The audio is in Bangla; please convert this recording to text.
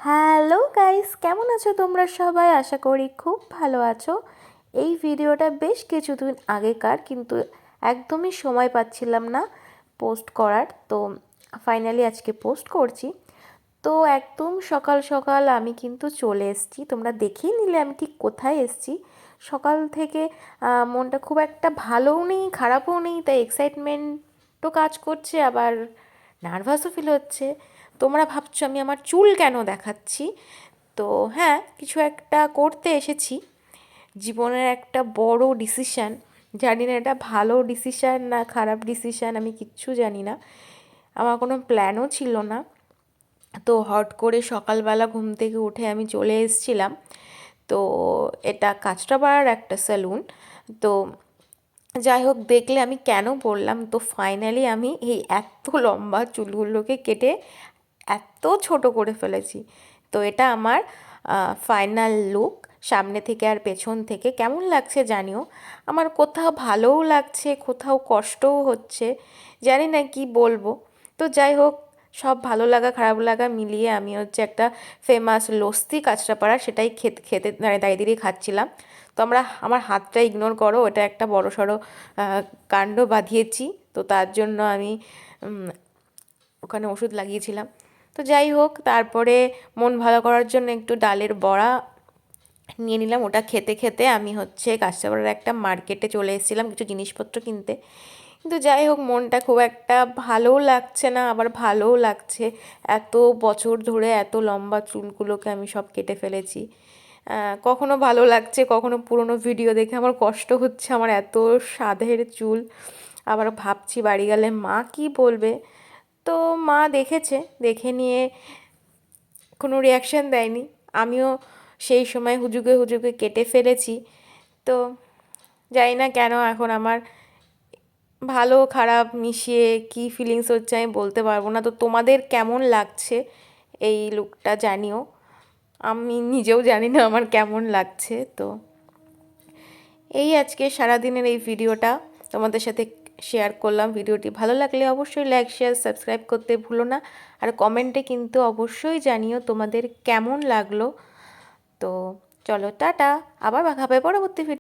হ্যালো গাইস, কেমন আছো তোমরা সবাই? আশা করি খুব ভালো আছো। এই ভিডিওটা বেশ কিছুদিন আগেকার, কিন্তু একদমই সময় পাচ্ছিলাম না পোস্ট করার, তো ফাইনালি আজকে পোস্ট করছি। তো একদম সকাল সকাল আমি কিন্তু চলে এসেছি, তোমরা দেখেই নিলে আমি ঠিক কোথায় এসেছি। সকাল থেকে মনটা খুব একটা ভালোও নেই খারাপও নেই, তাই এক্সাইটমেন্টও কাজ করছে, আবার নার্ভাসও ফিল হচ্ছে। তোমরা ভাবছো আমি আমার চুল কেন দেখাচ্ছি? তো হ্যাঁ, কিছু একটা করতে এসেছি, জীবনের একটা বড় ডিসিশান। জানি না এটা ভালো ডিসিশান না খারাপ ডিসিশান, আমি কিচ্ছু জানি না, আমার কোনো প্ল্যানও ছিল না। তো হট করে সকালবেলা ঘুম থেকে উঠে আমি চলে এসেছিলাম। তো এটা কাঁচরাপাড়ার একটা সেলুন। তো যাই হোক, দেখলে আমি কেন বললাম, তো ফাইনালি আমি এই এত লম্বা চুলগুলোকে কেটে এত ছোট করে ফেলেছি। তো এটা আমার ফাইনাল লুক, সামনে থেকে আর পেছন থেকে। কেমন লাগছে জানিও। আমার কোথাও ভালোও লাগছে, কোথাও কষ্টও হচ্ছে, জানি না কি বলবো। তো যাই হোক, সব ভালো লাগা খারাপ লাগা মিলিয়ে আমি হচ্ছে একটা ফেমাস লস্যি কাঁচরাপাড়া, সেটাই খেতে খেতে দাঁড়িয়ে দাঁড়িয়ে খাচ্ছিলাম। তো আমার হাতটা ইগনোর করো, এটা একটা বড়সড় কাণ্ড বাঁধিয়েছি। তো তার জন্য আমি ওখানে ওষুধ লাগিয়েছিলাম। তো যাই হোক, তারপরে মন ভালো করার জন্য একটু ডালের বড়া নিয়ে নিলাম। ওটা খেতে খেতে আমি হচ্ছে কাঁচরাপাড়ার একটা মার্কেটে চলে এসেছিলাম কিছু জিনিসপত্র কিনতে। কিন্তু যাই হোক, মনটা খুব একটা ভালোও লাগছে না, আবার ভালোও লাগছে। এত বছর ধরে এত লম্বা চুলগুলোকে আমি সব কেটে ফেলেছি। কখনো ভালো লাগছে, কখনো পুরনো ভিডিও দেখে আমার কষ্ট হচ্ছে, আমার এত সাধের চুল। আবার ভাবছি বাড়ি গেলে মা কি বলবে। তো মা দেখেছে, দেখে নিয়ে কোনো রিয়াকশান দেয়নি। আমিও সেই সময় হুজুগে হুজুগে কেটে ফেলেছি। তো জানি না কেন এখন আমার ভালো খারাপ মিশিয়ে কি ফিলিংস হচ্ছে আমি বলতে পারবো না। তো তোমাদের কেমন লাগছে এই লুকটা জানিও, আমি নিজেও জানি না আমার কেমন লাগছে। তো এই আজকে সারাদিনের এই ভিডিওটা তোমাদের সাথে শেয়ার করলাম। ভিডিওটি ভালো লাগলে অবশ্যই লাইক শেয়ার সাবস্ক্রাইব করতে ভুলো না, আর কমেন্টে কিন্তু অবশ্যই জানিও তোমাদের কেমন লাগলো। তো চলো টাটা, আবার দেখা হবে পরবর্তী ভিডিও।